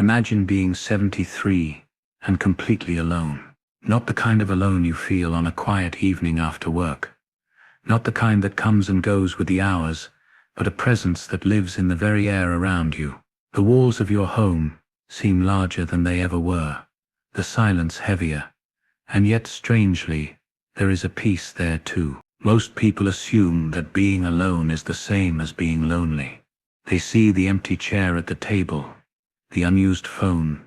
Imagine being 73 and completely alone. Not the kind of alone you feel on a quiet evening after work. Not the kind that comes and goes with the hours, but a presence that lives in the very air around you. The walls of your home seem larger than they ever were, the silence heavier, and yet strangely, there is a peace there too. Most people assume that being alone is the same as being lonely. They see the empty chair at the table, the unused phone,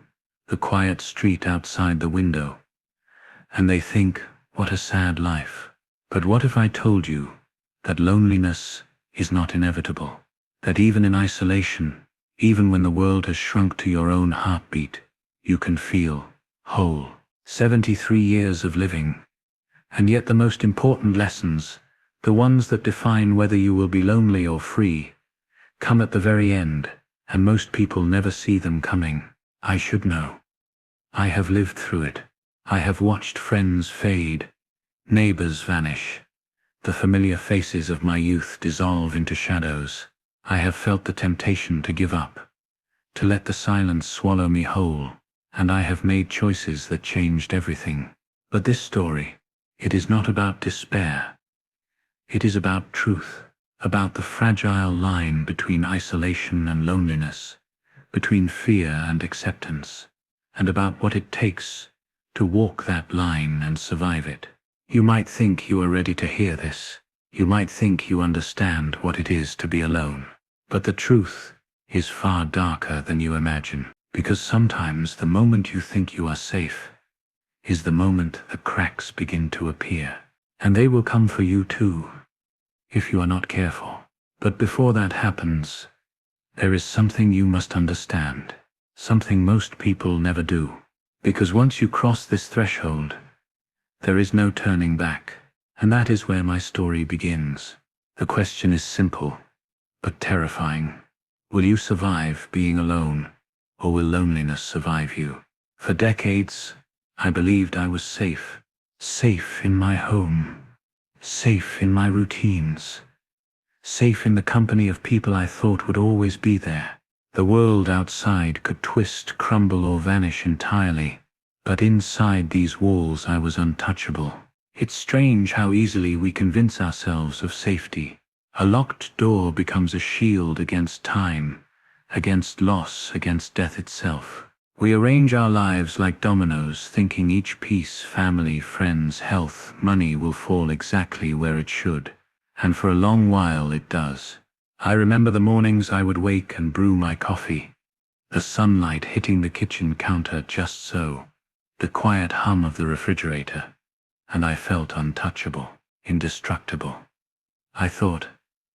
the quiet street outside the window, and they think, what a sad life. But what if I told you that loneliness is not inevitable? That even in isolation, even when the world has shrunk to your own heartbeat, you can feel whole. 73 years of living, and yet the most important lessons, the ones that define whether you will be lonely or free, come at the very end, and most people never see them coming. I should know. I have lived through it. I have watched friends fade, neighbors vanish, the familiar faces of my youth dissolve into shadows. I have felt the temptation to give up, to let the silence swallow me whole, and I have made choices that changed everything. But this story, it is not about despair. It is about truth, about the fragile line between isolation and loneliness, between fear and acceptance, and about what it takes to walk that line and survive it. You might think you are ready to hear this. You might think you understand what it is to be alone. But the truth is far darker than you imagine, because sometimes the moment you think you are safe is the moment the cracks begin to appear. And they will come for you too, if you are not careful. But before that happens, there is something you must understand, something most people never do. Because once you cross this threshold, there is no turning back. And that is where my story begins. The question is simple, but terrifying. Will you survive being alone, or will loneliness survive you? For decades, I believed I was safe. Safe in my home. Safe in my routines. Safe in the company of people I thought would always be there. The world outside could twist, crumble, or vanish entirely. But inside these walls I was untouchable. It's strange how easily we convince ourselves of safety. A locked door becomes a shield against time, against loss, against death itself. We arrange our lives like dominoes, thinking each piece, family, friends, health, money, will fall exactly where it should. And for a long while it does. I remember the mornings I would wake and brew my coffee, the sunlight hitting the kitchen counter just so, the quiet hum of the refrigerator, and I felt untouchable, indestructible. I thought,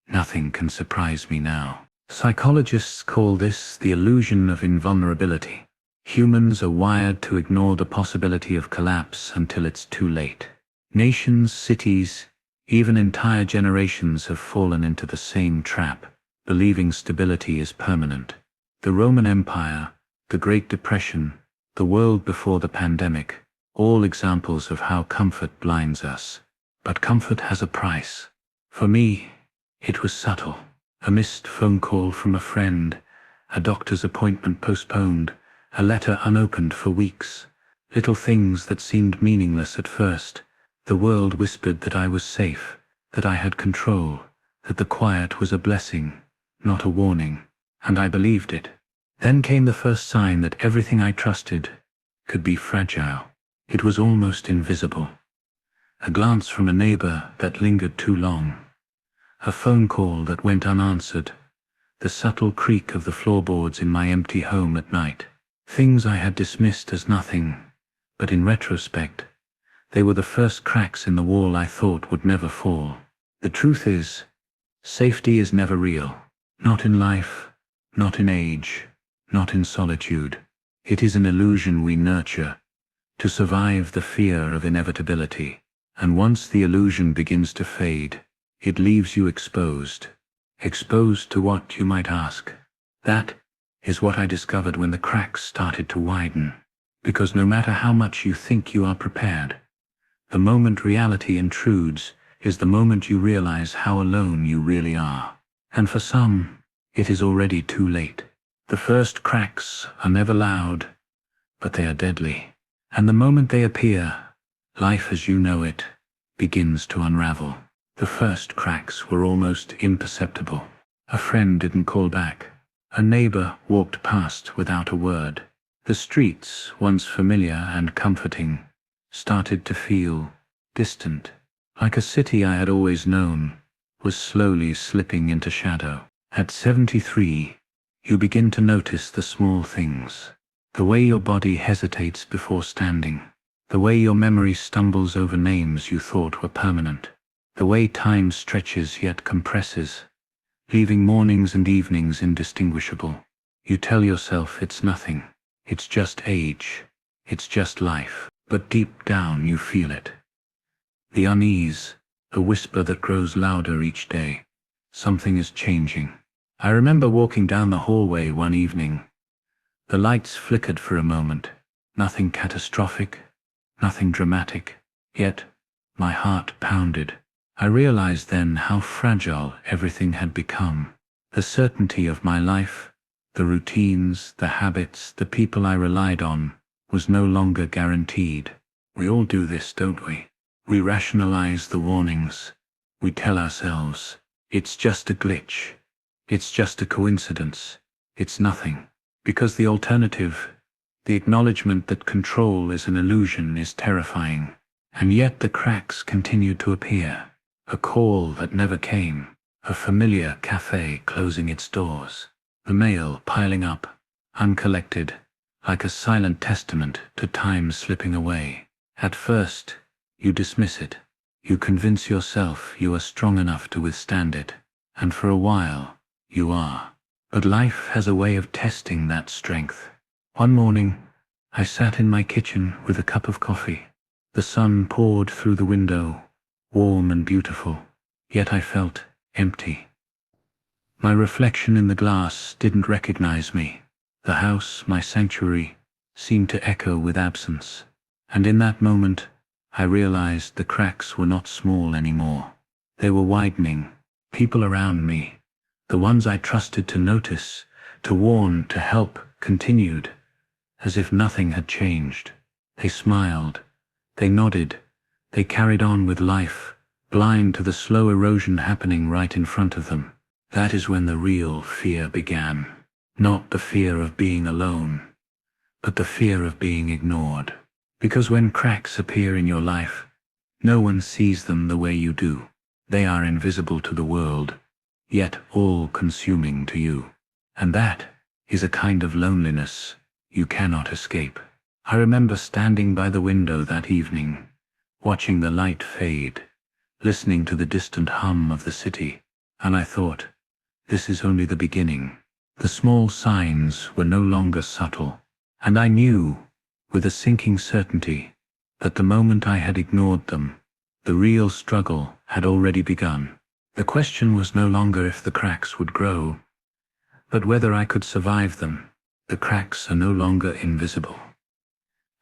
nothing can surprise me now. Psychologists call this the illusion of invulnerability. Humans are wired to ignore the possibility of collapse until it's too late. Nations, cities, even entire generations have fallen into the same trap, believing stability is permanent. The Roman Empire, the Great Depression, the world before the pandemic, all examples of how comfort blinds us. But comfort has a price. For me, it was subtle. A missed phone call from a friend, a doctor's appointment postponed, a letter unopened for weeks. Little things that seemed meaningless at first. The world whispered that I was safe, that I had control, that the quiet was a blessing, not a warning. And I believed it. Then came the first sign that everything I trusted could be fragile. It was almost invisible. A glance from a neighbor that lingered too long. A phone call that went unanswered. The subtle creak of the floorboards in my empty home at night. Things I had dismissed as nothing, but in retrospect, they were the first cracks in the wall I thought would never fall. The truth is, safety is never real. Not in life, not in age, not in solitude. It is an illusion we nurture to survive the fear of inevitability. And once the illusion begins to fade, it leaves you exposed. Exposed to what, you might ask? That is what I discovered when the cracks started to widen. Because no matter how much you think you are prepared, the moment reality intrudes is the moment you realize how alone you really are. And for some, it is already too late. The first cracks are never loud, but they are deadly. And the moment they appear, life as you know it begins to unravel. The first cracks were almost imperceptible. A friend didn't call back. A neighbor walked past without a word. The streets, once familiar and comforting, started to feel distant, like a city I had always known was slowly slipping into shadow. At 73, you begin to notice the small things. The way your body hesitates before standing. The way your memory stumbles over names you thought were permanent. The way time stretches yet compresses, leaving mornings and evenings indistinguishable. You tell yourself it's nothing. It's just age. It's just life. But deep down you feel it. The unease, the whisper that grows louder each day. Something is changing. I remember walking down the hallway one evening. The lights flickered for a moment. Nothing catastrophic, nothing dramatic. Yet, my heart pounded. I realized then how fragile everything had become. The certainty of my life, the routines, the habits, the people I relied on, was no longer guaranteed. We all do this, don't we? We rationalize the warnings. We tell ourselves, it's just a glitch. It's just a coincidence. It's nothing. Because the alternative, the acknowledgement that control is an illusion, is terrifying. And yet the cracks continued to appear. A call that never came. A familiar cafe closing its doors. The mail piling up, uncollected, like a silent testament to time slipping away. At first, you dismiss it. You convince yourself you are strong enough to withstand it. And for a while, you are. But life has a way of testing that strength. One morning, I sat in my kitchen with a cup of coffee. The sun poured through the window, warm and beautiful, yet I felt empty. My reflection in the glass didn't recognize me. The house, my sanctuary, seemed to echo with absence. And in that moment, I realized the cracks were not small anymore. They were widening. People around me, the ones I trusted to notice, to warn, to help, continued, as if nothing had changed. They smiled. They nodded. They carried on with life, blind to the slow erosion happening right in front of them. That is when the real fear began. Not the fear of being alone, but the fear of being ignored. Because when cracks appear in your life, no one sees them the way you do. They are invisible to the world, yet all-consuming to you. And that is a kind of loneliness you cannot escape. I remember standing by the window that evening, watching the light fade, listening to the distant hum of the city, and I thought, this is only the beginning. The small signs were no longer subtle, and I knew, with a sinking certainty, that the moment I had ignored them, the real struggle had already begun. The question was no longer if the cracks would grow, but whether I could survive them. The cracks are no longer invisible.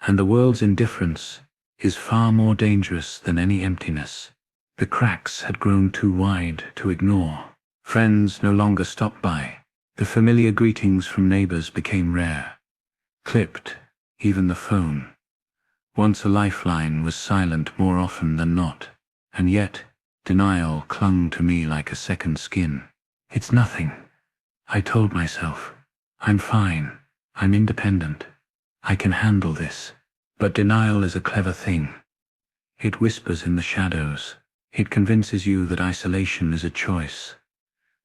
And the world's indifference is far more dangerous than any emptiness. The cracks had grown too wide to ignore. Friends no longer stopped by. The familiar greetings from neighbors became rare. Clipped, even the phone. Once a lifeline was silent more often than not, and yet denial clung to me like a second skin. It's nothing, I told myself. I'm fine. I'm independent. I can handle this. But denial is a clever thing. It whispers in the shadows. It convinces you that isolation is a choice,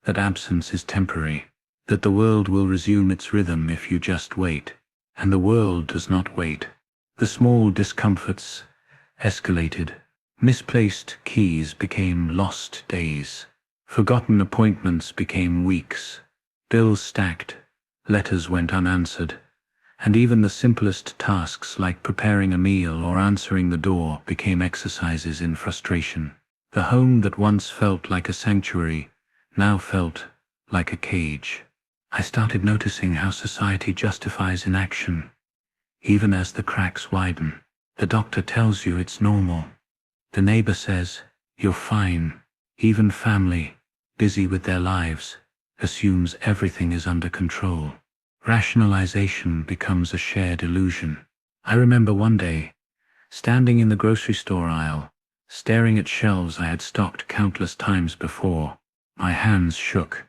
that absence is temporary, that the world will resume its rhythm if you just wait. And the world does not wait. The small discomforts escalated. Misplaced keys became lost days. Forgotten appointments became weeks. Bills stacked. Letters went unanswered. And even the simplest tasks like preparing a meal or answering the door became exercises in frustration. The home that once felt like a sanctuary now felt like a cage. I started noticing how society justifies inaction. Even as the cracks widen, the doctor tells you it's normal. The neighbor says, you're fine. Even family, busy with their lives, assumes everything is under control. Rationalization becomes a shared illusion. I remember one day, standing in the grocery store aisle, staring at shelves I had stocked countless times before. My hands shook,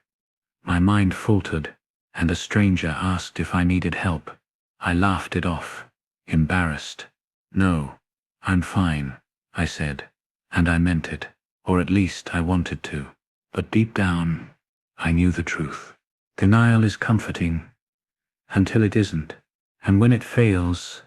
my mind faltered, and a stranger asked if I needed help. I laughed it off, embarrassed. "No, I'm fine," I said, and I meant it, or at least I wanted to. But deep down, I knew the truth. Denial is comforting, until it isn't, and when it fails,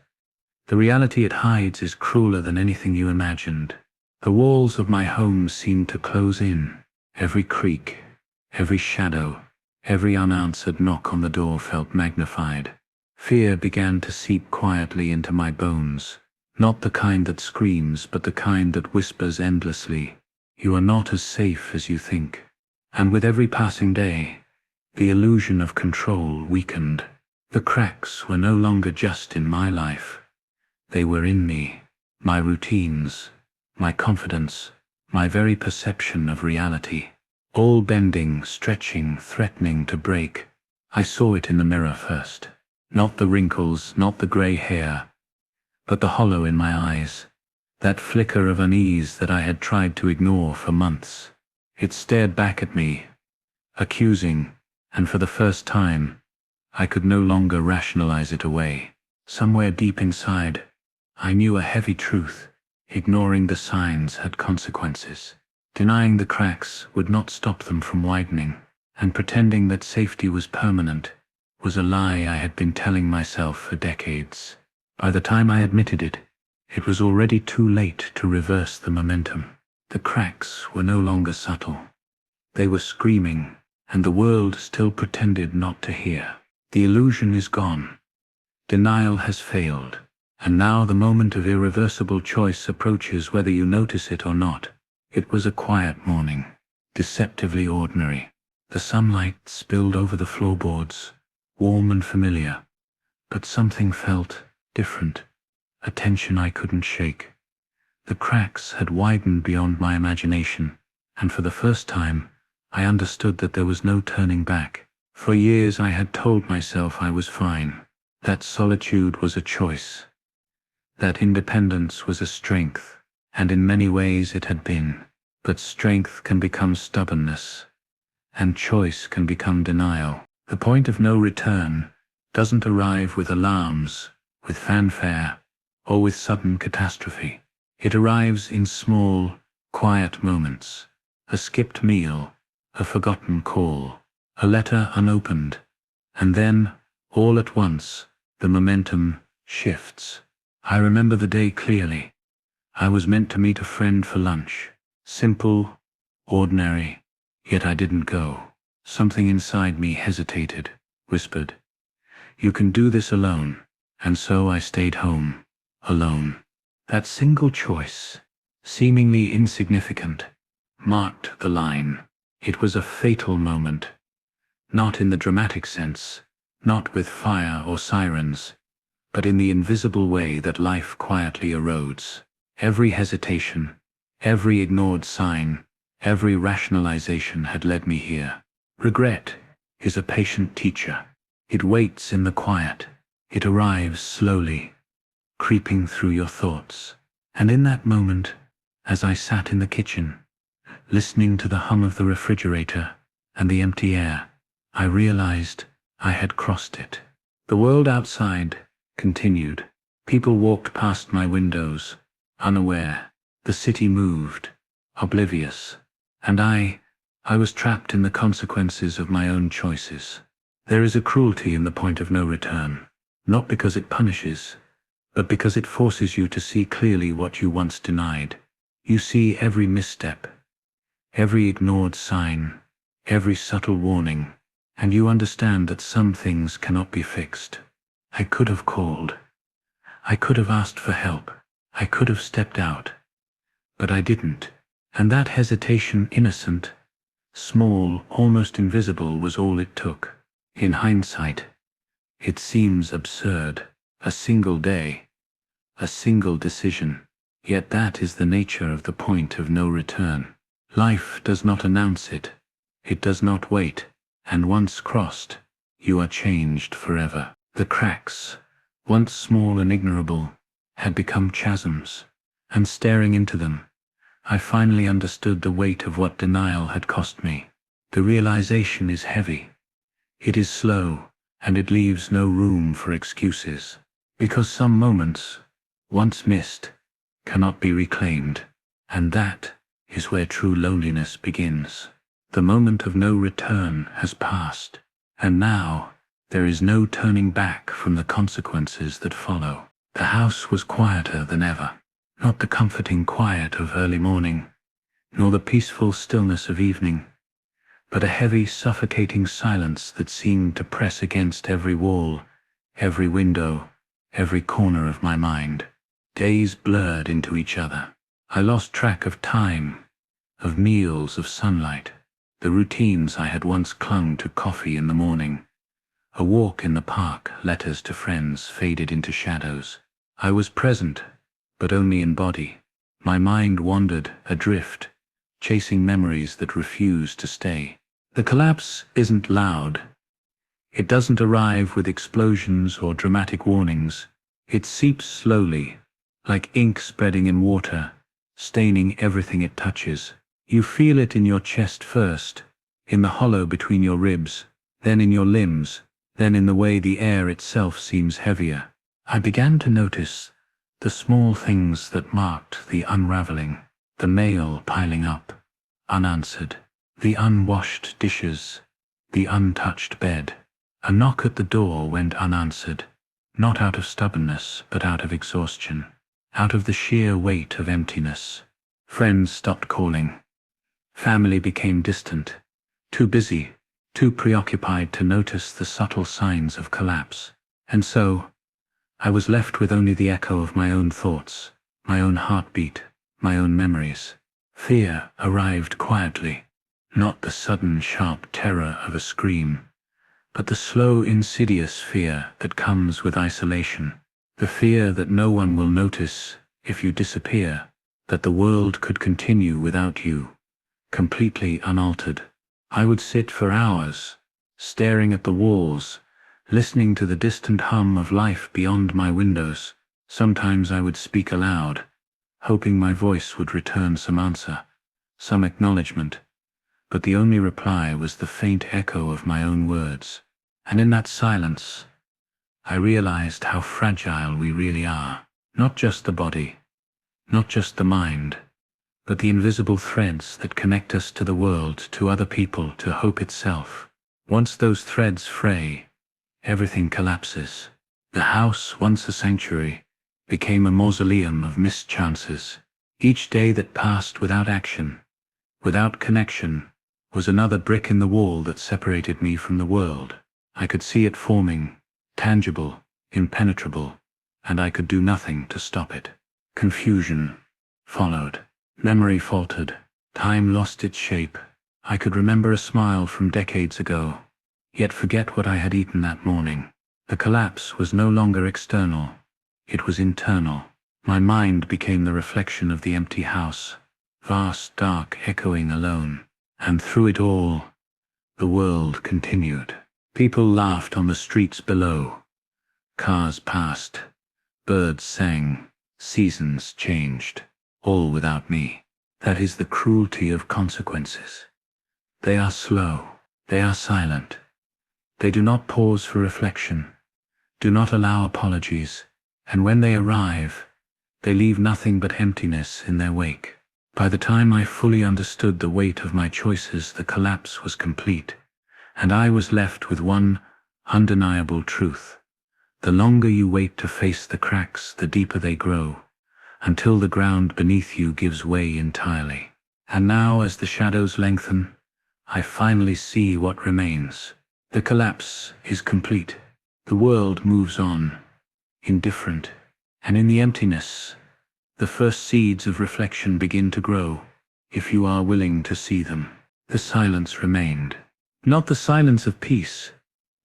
the reality it hides is crueler than anything you imagined. The walls of my home seemed to close in. Every creak, every shadow, every unanswered knock on the door felt magnified. Fear began to seep quietly into my bones. Not the kind that screams, but the kind that whispers endlessly, "You are not as safe as you think." And with every passing day, the illusion of control weakened. The cracks were no longer just in my life. They were in me, my routines, my confidence, my very perception of reality. All bending, stretching, threatening to break. I saw it in the mirror first. Not the wrinkles, not the grey hair, but the hollow in my eyes. That flicker of unease that I had tried to ignore for months. It stared back at me, accusing, and for the first time, I could no longer rationalize it away. Somewhere deep inside, I knew a heavy truth. Ignoring the signs had consequences. Denying the cracks would not stop them from widening, and pretending that safety was permanent was a lie I had been telling myself for decades. By the time I admitted it, it was already too late to reverse the momentum. The cracks were no longer subtle. They were screaming, and the world still pretended not to hear. The illusion is gone. Denial has failed, and now the moment of irreversible choice approaches, whether you notice it or not. It was a quiet morning, deceptively ordinary. The sunlight spilled over the floorboards, warm and familiar, but something felt different, a tension I couldn't shake. The cracks had widened beyond my imagination, and for the first time, I understood that there was no turning back. For years I had told myself I was fine, that solitude was a choice, that independence was a strength, and in many ways it had been. But strength can become stubbornness, and choice can become denial. The point of no return doesn't arrive with alarms, with fanfare, or with sudden catastrophe. It arrives in small, quiet moments. A skipped meal, a forgotten call, a letter unopened, and then, all at once, the momentum shifts. I remember the day clearly. I was meant to meet a friend for lunch. Simple, ordinary, yet I didn't go. Something inside me hesitated, whispered, "You can do this alone." And so I stayed home, alone. That single choice, seemingly insignificant, marked the line. It was a fatal moment, not in the dramatic sense, not with fire or sirens, but in the invisible way that life quietly erodes. Every hesitation, every ignored sign, every rationalization had led me here. Regret is a patient teacher. It waits in the quiet. It arrives slowly, creeping through your thoughts. And in that moment, as I sat in the kitchen, listening to the hum of the refrigerator and the empty air, I realized I had crossed it. The world outside continued. People walked past my windows, unaware. The city moved, oblivious. And I was trapped in the consequences of my own choices. There is a cruelty in the point of no return, not because it punishes, but because it forces you to see clearly what you once denied. You see every misstep, every ignored sign, every subtle warning, and you understand that some things cannot be fixed. I could have called. I could have asked for help. I could have stepped out. But I didn't. And that hesitation, innocent, small, almost invisible, was all it took. In hindsight, it seems absurd. A single day, a single decision. Yet that is the nature of the point of no return. Life does not announce it. It does not wait. And once crossed, you are changed forever. The cracks, once small and ignorable, had become chasms, and staring into them, I finally understood the weight of what denial had cost me. The realization is heavy. It is slow, and it leaves no room for excuses, because some moments, once missed, cannot be reclaimed, and that is where true loneliness begins. The moment of no return has passed, and now there is no turning back from the consequences that follow. The house was quieter than ever. Not the comforting quiet of early morning, nor the peaceful stillness of evening, but a heavy, suffocating silence that seemed to press against every wall, every window, every corner of my mind. Days blurred into each other. I lost track of time, of meals, of sunlight. The routines I had once clung to: coffee in the morning, a walk in the park, letters to friends, faded into shadows. I was present, but only in body. My mind wandered, adrift, chasing memories that refused to stay. The collapse isn't loud. It doesn't arrive with explosions or dramatic warnings. It seeps slowly, like ink spreading in water, staining everything it touches. You feel it in your chest first, in the hollow between your ribs, then in your limbs, then in the way the air itself seems heavier. I began to notice the small things that marked the unraveling: the mail piling up, unanswered, the unwashed dishes, the untouched bed. A knock at the door went unanswered, not out of stubbornness, but out of exhaustion, out of the sheer weight of emptiness. Friends stopped calling. Family became distant, too busy, too preoccupied to notice the subtle signs of collapse. And so, I was left with only the echo of my own thoughts, my own heartbeat, my own memories. Fear arrived quietly, not the sudden sharp terror of a scream, but the slow, insidious fear that comes with isolation. The fear that no one will notice if you disappear, that the world could continue without you, completely unaltered. I would sit for hours, staring at the walls, listening to the distant hum of life beyond my windows. Sometimes I would speak aloud, hoping my voice would return some answer, some acknowledgement, but the only reply was the faint echo of my own words. And in that silence, I realized how fragile we really are. Not just the body, not just the mind, but the invisible threads that connect us to the world, to other people, to hope itself. Once those threads fray, everything collapses. The house, once a sanctuary, became a mausoleum of missed chances. Each day that passed without action, without connection, was another brick in the wall that separated me from the world. I could see it forming, tangible, impenetrable, and I could do nothing to stop it. Confusion followed. Memory faltered. Time lost its shape. I could remember a smile from decades ago, yet forget what I had eaten that morning. The collapse was no longer external. It was internal. My mind became the reflection of the empty house, vast, dark, echoing alone. And through it all, the world continued. People laughed on the streets below. Cars passed. Birds sang. Seasons changed. All without me. That is the cruelty of consequences. They are slow. They are silent. They do not pause for reflection, do not allow apologies, and when they arrive, they leave nothing but emptiness in their wake. By the time I fully understood the weight of my choices, the collapse was complete, and I was left with one undeniable truth. The longer you wait to face the cracks, the deeper they grow, until the ground beneath you gives way entirely. And now, as the shadows lengthen, I finally see what remains. The collapse is complete. The world moves on, indifferent, and in the emptiness, the first seeds of reflection begin to grow, if you are willing to see them. The silence remained. Not the silence of peace,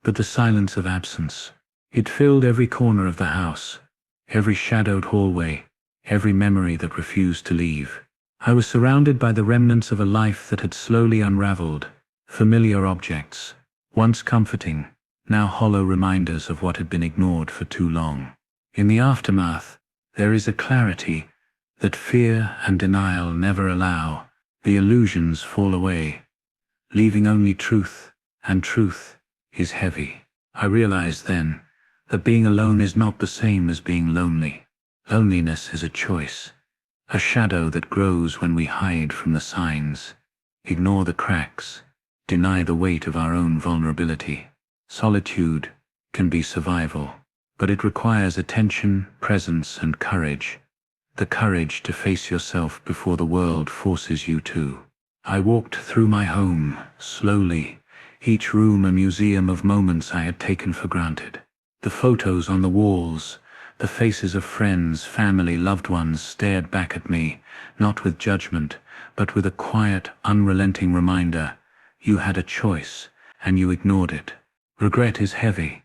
but the silence of absence. It filled every corner of the house, every shadowed hallway, every memory that refused to leave. I was surrounded by the remnants of a life that had slowly unraveled, familiar objects, once comforting, now hollow reminders of what had been ignored for too long. In the aftermath, there is a clarity that fear and denial never allow. The illusions fall away, leaving only truth, and truth is heavy. I realized then that being alone is not the same as being lonely. Loneliness is a choice, a shadow that grows when we hide from the signs, ignore the cracks, deny the weight of our own vulnerability. Solitude can be survival, but it requires attention, presence, and courage. The courage to face yourself before the world forces you to. I walked through my home, slowly, each room a museum of moments I had taken for granted. The photos on the walls, the faces of friends, family, loved ones stared back at me, not with judgment, but with a quiet, unrelenting reminder: you had a choice, and you ignored it. Regret is heavy,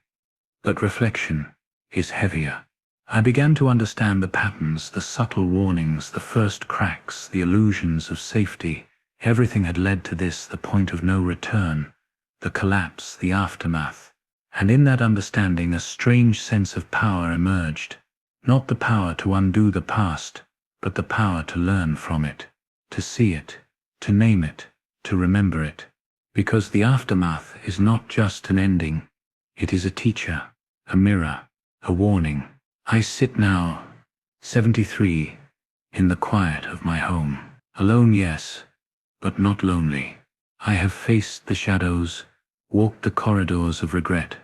but reflection is heavier. I began to understand the patterns, the subtle warnings, the first cracks, the illusions of safety. Everything had led to this, the point of no return, the collapse, the aftermath. And in that understanding, a strange sense of power emerged. Not the power to undo the past, but the power to learn from it, to see it, to name it, to remember it. Because the aftermath is not just an ending, it is a teacher, a mirror, a warning. I sit now, 73, in the quiet of my home. Alone, yes, but not lonely. I have faced the shadows, walked the corridors of regret,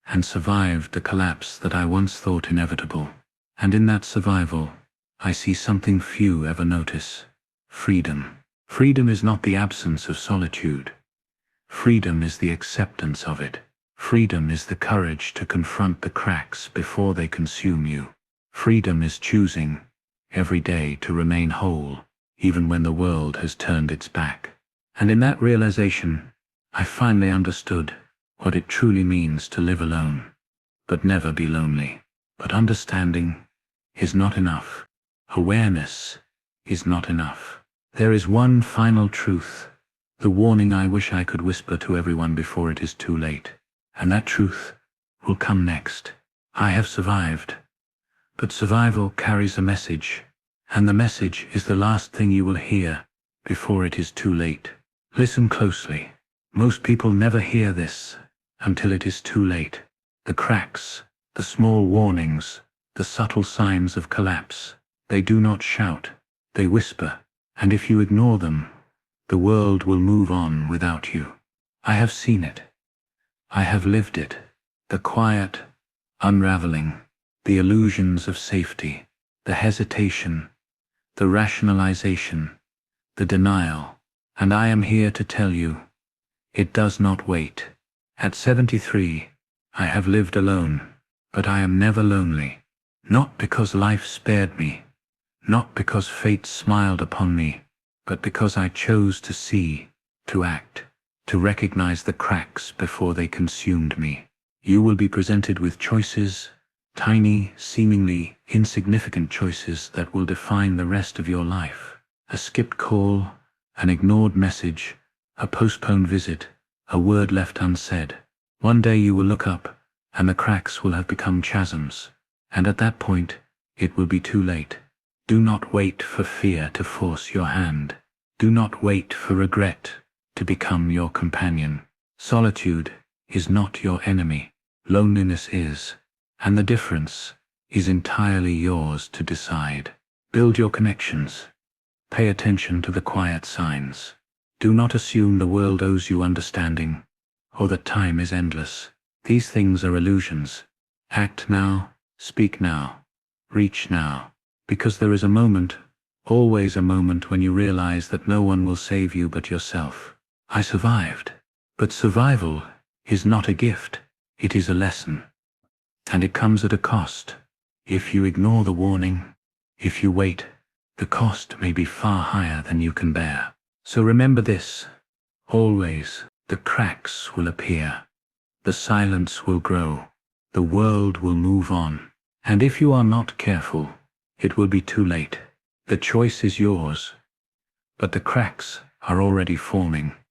and survived the collapse that I once thought inevitable. And in that survival, I see something few ever notice: freedom. Freedom is not the absence of solitude. Freedom is the acceptance of it. Freedom is the courage to confront the cracks before they consume you. Freedom is choosing, every day, to remain whole, even when the world has turned its back. And in that realization, I finally understood what it truly means to live alone, but never be lonely. But understanding is not enough. Awareness is not enough. There is one final truth, the warning I wish I could whisper to everyone before it is too late. And that truth will come next. I have survived, but survival carries a message, and the message is the last thing you will hear before it is too late. Listen closely. Most people never hear this until it is too late. The cracks, the small warnings, the subtle signs of collapse, they do not shout, they whisper, and if you ignore them, the world will move on without you. I have seen it. I have lived it. The quiet unraveling, the illusions of safety, the hesitation, the rationalization, the denial. And I am here to tell you, it does not wait. At 73, I have lived alone, but I am never lonely. Not because life spared me, not because fate smiled upon me, but because I chose to see, to act, to recognize the cracks before they consumed me. You will be presented with choices, tiny, seemingly insignificant choices that will define the rest of your life. A skipped call, an ignored message, a postponed visit, a word left unsaid. One day you will look up, and the cracks will have become chasms. And at that point, it will be too late. Do not wait for fear to force your hand. Do not wait for regret to become your companion. Solitude is not your enemy. Loneliness is. And the difference is entirely yours to decide. Build your connections. Pay attention to the quiet signs. Do not assume the world owes you understanding, or that time is endless. These things are illusions. Act now, speak now, reach now. Because there is a moment, always a moment, when you realize that no one will save you but yourself. I survived. But survival is not a gift. It is a lesson. And it comes at a cost. If you ignore the warning, if you wait, the cost may be far higher than you can bear. So remember this. Always, the cracks will appear. The silence will grow. The world will move on. And if you are not careful, it will be too late. The choice is yours. But the cracks are already forming.